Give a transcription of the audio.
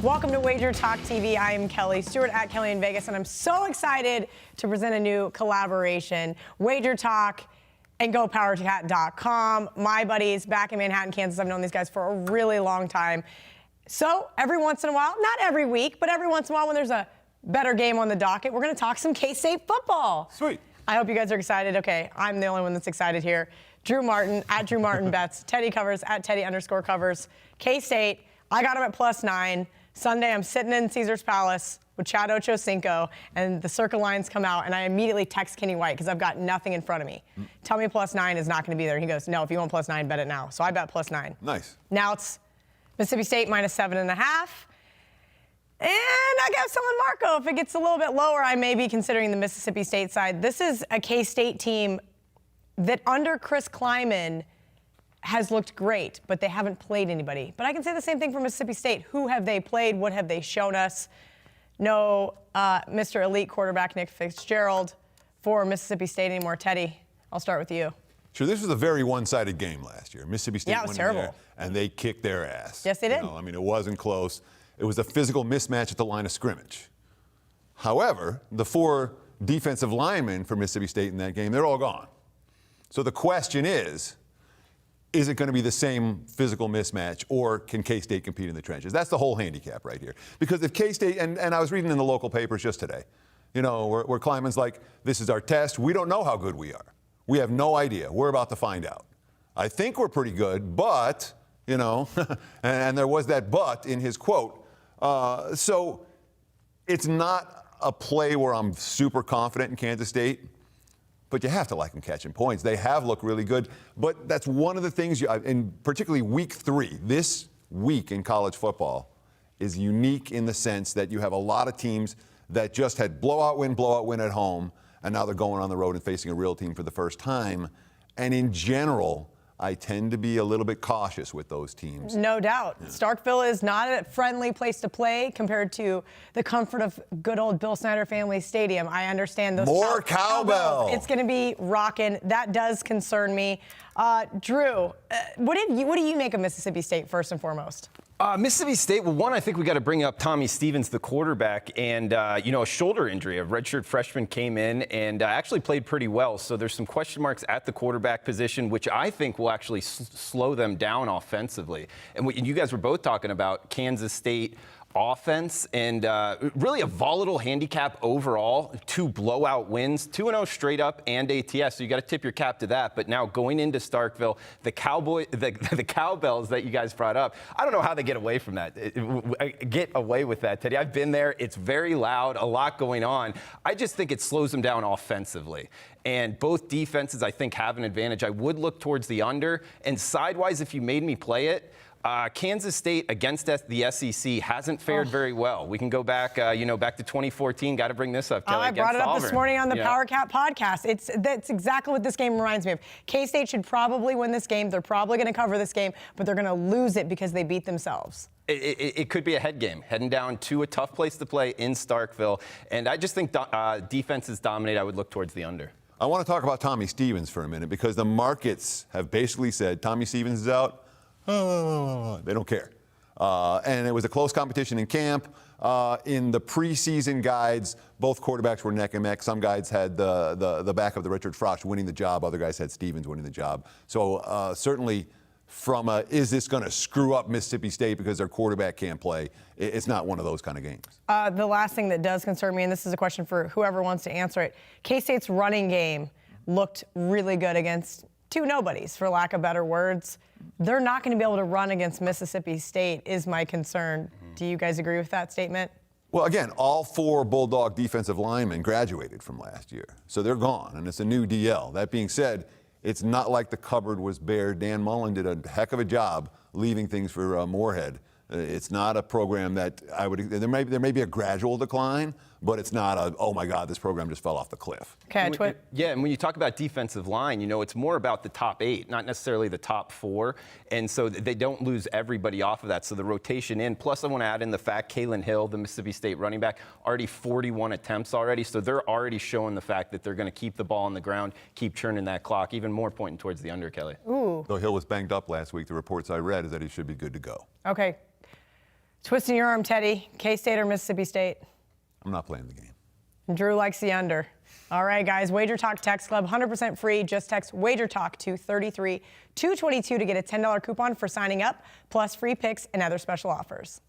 Welcome to Wager Talk TV. I am Kelly Stewart at Kelly in Vegas, and I'm so excited to present a new collaboration, Wager Talk and GoPowercat.com. My buddies back in Manhattan, Kansas. I've known these guys for a really long time. So every once in a while, not every week, but every once in a while when there's a better game on the docket, we're going to talk some K-State football. Sweet. I hope you guys are excited. Okay, I'm the only one that's excited here. Drew Martin at Drew Martin Bets. Teddy Covers at Teddy_Covers. K-State, I got them at +9. Sunday, I'm sitting in Caesar's Palace with Chad Ochocinco, and the circle lines come out, and I immediately text Kenny White because I've got nothing in front of me. Tell me +9 is not going to be there. He goes, no, if you want +9, bet it now. So I bet +9. Nice. Now it's Mississippi State -7.5. And I got someone Marco. If it gets a little bit lower, I may be considering the Mississippi State side. This is a K-State team that under Chris Kleiman has looked great, but they haven't played anybody. But I can say the same thing for Mississippi State. Who have they played? What have they shown us? No Mr. Elite quarterback Nick Fitzgerald for Mississippi State anymore. Teddy, I'll start with you. Sure, this was a very one-sided game last year. Mississippi State it was went terrible. in there, and they kicked their ass. Yes, they did. I mean, it wasn't close. It was a physical mismatch at the line of scrimmage. However, the 4 defensive linemen for Mississippi State in that game, they're all gone. So the question is it going to be the same physical mismatch, or can K-State compete in the trenches? That's the whole handicap right here. Because if K-State, and I was reading in the local papers just today, you know, where Kleiman's like, this is our test. We don't know how good we are. We have no idea. We're about to find out. I think we're pretty good, but, you know, and there was that but in his quote. So it's not a play where I'm super confident in Kansas State. But you have to like them catching points. They have looked really good. But that's one of the things, and particularly week 3, this week in college football is unique in the sense that you have a lot of teams that just had blowout win at home, and now they're going on the road and facing a real team for the first time. And in general, I tend to be a little bit cautious with those teams. No doubt. Yeah. Starkville is not a friendly place to play compared to the comfort of good old Bill Snyder Family Stadium. I understand those. More cowbell. It's going to be rocking. That does concern me. Drew, what do you make of Mississippi State first and foremost? Mississippi State, well, one, I think we got to bring up Tommy Stevens, the quarterback, and, a shoulder injury. A redshirt freshman came in and actually played pretty well. So there's some question marks at the quarterback position, which I think will actually slow them down offensively. And what you guys were both talking about, Kansas State offense, and really a volatile handicap overall. 2 blowout wins, 2-0 straight up and ATS. So you got to tip your cap to that. But now going into Starkville, the cowbells that you guys brought up, I don't know how they get away from that. Get away with that, Teddy. I've been there. It's very loud, a lot going on. I just think it slows them down offensively. And both defenses, I think, have an advantage. I would look towards the under. And sidewise, if you made me play it, Kansas State against the SEC hasn't fared very well. We can go back, back to 2014. Got to bring this up, Kelly. I brought it up Auburn. This morning on the Powercat Podcast. That's exactly what this game reminds me of. K-State should probably win this game. They're probably going to cover this game, but they're going to lose it because they beat themselves. It could be a head game, heading down to a tough place to play in Starkville. And I just think defenses dominate. I would look towards the under. I want to talk about Tommy Stevens for a minute because the markets have basically said Tommy Stevens is out. They don't care. And it was a close competition in camp. In the preseason guides, both quarterbacks were neck and neck. Some guys had the back of the Richard Frost winning the job. Other guys had Stevens winning the job. So certainly from is this going to screw up Mississippi State because their quarterback can't play, it's not one of those kind of games. The last thing that does concern me, and this is a question for whoever wants to answer it, K-State's running game looked really good against 2 nobodies, for lack of better words. They're not going to be able to run against Mississippi State is my concern. Do you guys agree with that statement? Well, again, all 4 Bulldog defensive linemen graduated from last year. So they're gone, and it's a new DL. That being said, it's not like the cupboard was bare. Dan Mullen did a heck of a job leaving things for Moorhead. It's not a program that I would. There may be a gradual decline, but it's not a, oh my God, this program just fell off the cliff. Okay, and when you talk about defensive line, it's more about the top 8, not necessarily the top 4, and so they don't lose everybody off of that. So the rotation in. Plus, I want to add in the fact Kalen Hill, the Mississippi State running back, already 41 attempts already. So they're already showing the fact that they're going to keep the ball on the ground, keep churning that clock. Even more pointing towards the under, Kelly. Ooh. Though Hill was banged up last week, the reports I read is that he should be good to go. Okay. Twisting your arm, Teddy. K-State or Mississippi State? I'm not playing the game. Drew likes the under. All right, guys. Wager Talk Text Club, 100% free. Just text Wager Talk to 33222 to get a $10 coupon for signing up, plus free picks and other special offers.